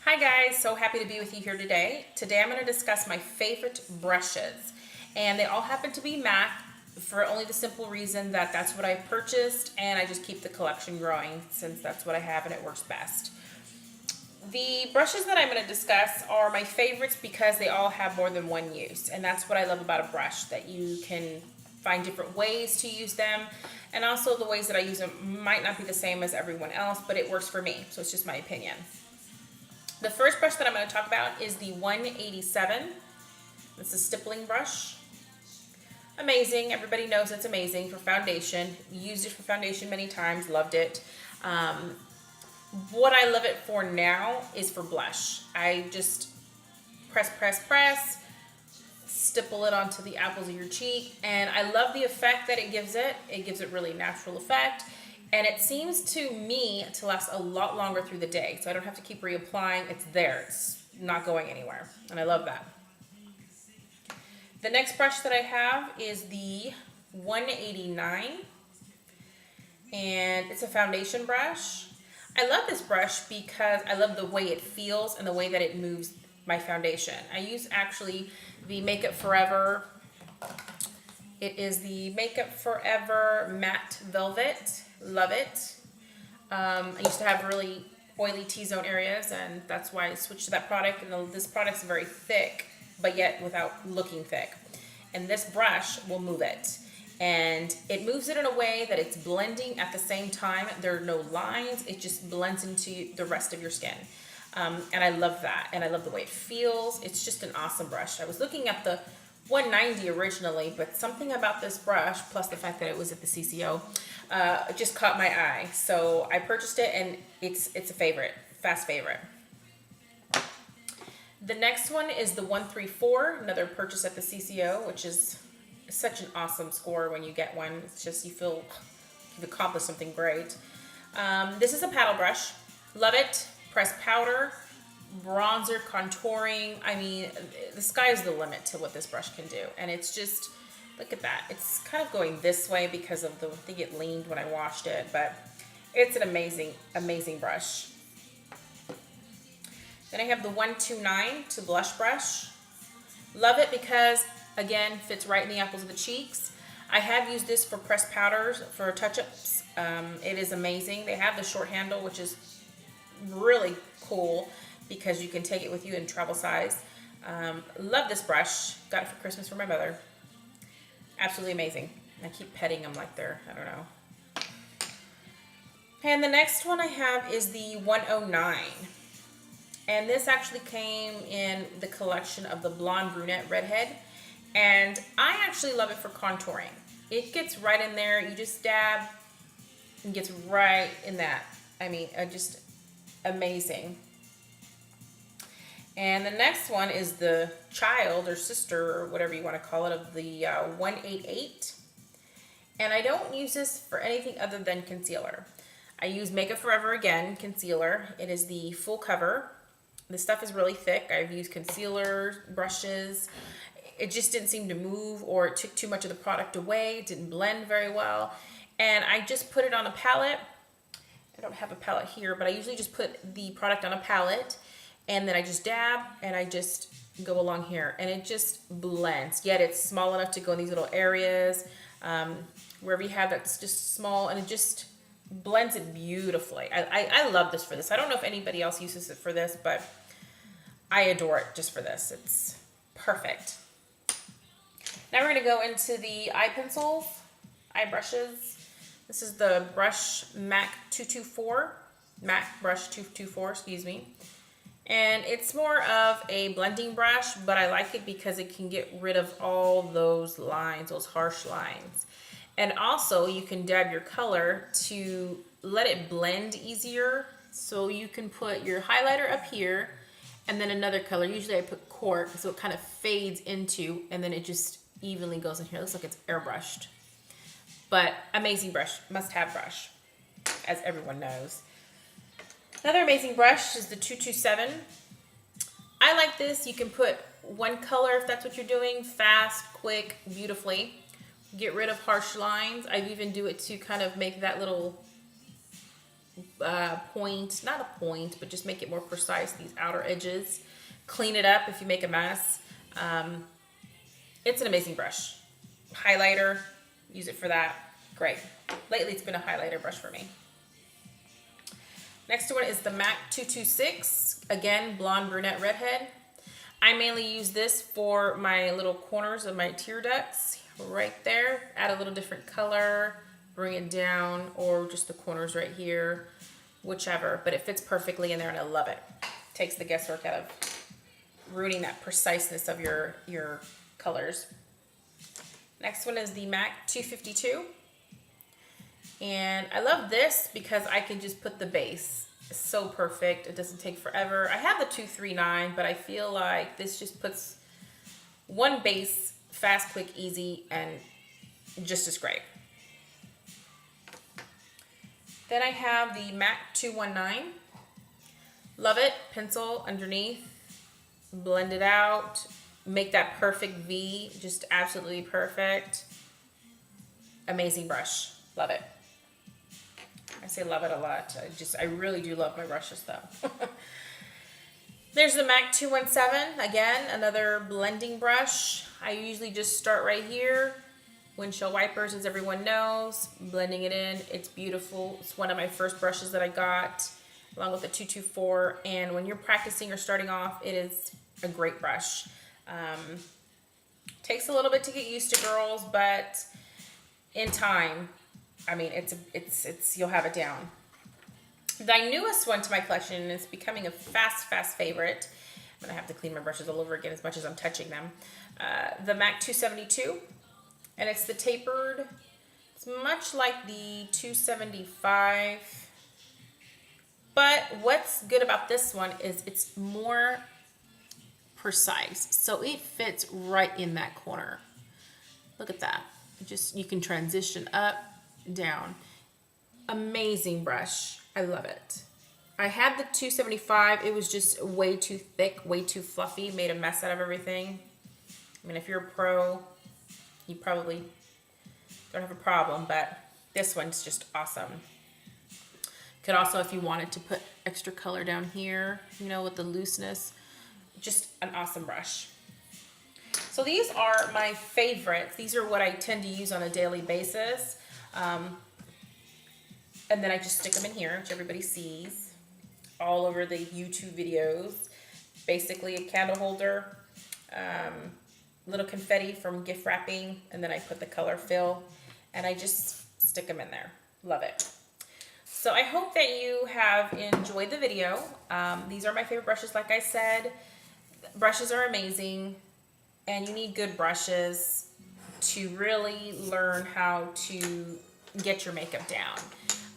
Hi guys, so happy to be with you here today. Today I'm going to discuss my favorite brushes, and they all happen to be MAC for only the simple reason that that's what I purchased, and I just keep the collection growing since that's what I have and it works best. The brushes that I'm going to discuss are my favorites because they all have more than one use, and that's what I love about a brush, that you can find different ways to use them, and also the ways that I use them might not be the same as everyone else, but it works for me, so it's just my opinion. The first brush that I'm going to talk about is the 187. It's a stippling brush. Amazing. Everybody knows it's amazing for foundation. Used it for foundation many times. Loved it. What I love it for now is for blush. I just press, stipple it onto the apples of your cheek, and I love the effect that it gives it. It gives it really natural effect. And it seems to me to last a lot longer through the day. So I don't have to keep reapplying. It's there. It's not going anywhere. And I love that. The next brush that I have is the 189. And it's a foundation brush. I love this brush because I love the way it feels and the way that it moves my foundation. I use actually the Makeup Forever. It is the Makeup Forever Matte Velvet. Love it. I used to have really oily T-zone areas, and that's why I switched to that product. And this product's very thick, but yet without looking thick. And this brush will move it. And it moves it in a way that it's blending at the same time. There are no lines. It just blends into the rest of your skin. And I love that. And I love the way it feels. It's just an awesome brush. I was looking at the 190 originally, but something about this brush, plus the fact that it was at the CCO, just caught my eye. So I purchased it, and it's a favorite, fast favorite. The next one is the 134, another purchase at the CCO, which is such an awesome score when you get one. It's just, you feel you've accomplished something great. This is a paddle brush. Love it. Pressed powder, bronzer, contouring. I mean, the sky is the limit to what this brush can do. And it's just, look at that. It's kind of going this way because of I think it leaned when I washed it, but it's an amazing, amazing brush. Then I have the 129 to blush brush. Love it because, again, fits right in the apples of the cheeks. I have used this for pressed powders, for touch-ups. It is amazing. They have the short handle, which is really cool because you can take it with you in travel size. Love this brush. Got it for Christmas for my mother. Absolutely amazing. I keep petting them like they're, I don't know. And the next one I have is the 109. And this actually came in the collection of the blonde, brunette, redhead. And I actually love it for contouring. It gets right in there. You just dab and gets right in that. I mean, just amazing. And the next one is the child or sister or whatever you want to call it of the 188. And I don't use this for anything other than concealer. I use Makeup Forever again concealer. It is the full cover. The stuff is really thick. I've used concealer brushes. It just didn't seem to move, or it took too much of the product away. It didn't blend very well. And I just put it on a palette. I don't have a palette here, but I usually just put the product on a palette, and then I just dab and I just go along here, and it just blends. Yet it's small enough to go in these little areas, wherever you have that's just small, and it just blends it beautifully. I love this for this. I don't know if anybody else uses it for this, but I adore it just for this. It's perfect. Now we're going to go into the eye pencils, eye brushes. This is the Brush MAC 224, MAC Brush 224, excuse me. And it's more of a blending brush, but I like it because it can get rid of all those lines, those harsh lines. And also you can dab your color to let it blend easier. So you can put your highlighter up here and then another color. Usually I put cork so it kind of fades into, and then it just evenly goes in here. It looks like it's airbrushed. But amazing brush, must-have brush, as everyone knows. Another amazing brush is the 227. I like this. You can put one color if that's what you're doing, fast, quick, beautifully. Get rid of harsh lines. I even do it to kind of make that little point, not a point, but just make it more precise, these outer edges. Clean it up if you make a mess. It's an amazing brush. Highlighter, use it for that. Great. Lately it's been a highlighter brush for me. Next one is the MAC 226. Again, blonde, brunette, redhead. I mainly use this for my little corners of my tear ducts right there. Add a little different color, bring it down, or just the corners right here, whichever. But it fits perfectly in there and I love it. Takes the guesswork out of ruining that preciseness of your colors. Next one is the MAC 252. And I love this because I can just put the base. It's so perfect. It doesn't take forever. I have the 239, but I feel like this just puts one base, fast, quick, easy, and just as great. Then I have the MAC 219. Love it. Pencil underneath. Blend it out. Make that perfect V. Just absolutely perfect. Amazing brush. Love it. I say love it a lot. I really do love my brushes though. There's the MAC 217. Again, another blending brush. I usually just start right here. Windshield wipers, as everyone knows. Blending it in. It's beautiful. It's one of my first brushes that I got, along with the 224. And when you're practicing or starting off, it is a great brush. Takes a little bit to get used to, girls, but in time, I mean, it's you'll have it down. The newest one to my collection, and it's becoming a fast favorite. I'm gonna have to clean my brushes all over again as much as I'm touching them. The MAC 272, and it's the tapered. It's much like the 275, but what's good about this one is it's more precise, so it fits right in that corner. Look at that. You can transition up, down. Amazing brush. I love it. I had the 275. It was just way too thick, way too fluffy, made a mess out of everything. I mean, if you're a pro, you probably don't have a problem, but this one's just awesome. Could also, if you wanted to put extra color down here, you know, with the looseness, just an awesome brush. So these are my favorites. These are what I tend to use on a daily basis. And then I just stick them in here, which everybody sees all over the YouTube videos. Basically a candle holder, little confetti from gift wrapping, and then I put the color fill, and I just stick them in there. Love it. So I hope that you have enjoyed the video. These are my favorite brushes, like I said. Brushes are amazing, and you need good brushes to really learn how to get your makeup down.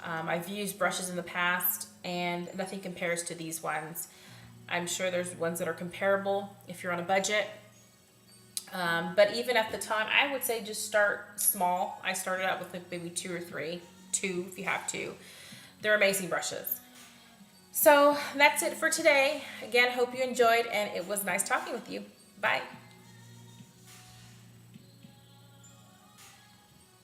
I've used brushes in the past, and nothing compares to these ones. I'm sure there's ones that are comparable if you're on a budget. But even at the time, I would say just start small. I started out with like maybe 2 or 3. 2 if you have to. They're amazing brushes. So that's it for today. Again, hope you enjoyed, and it was nice talking with you. Bye.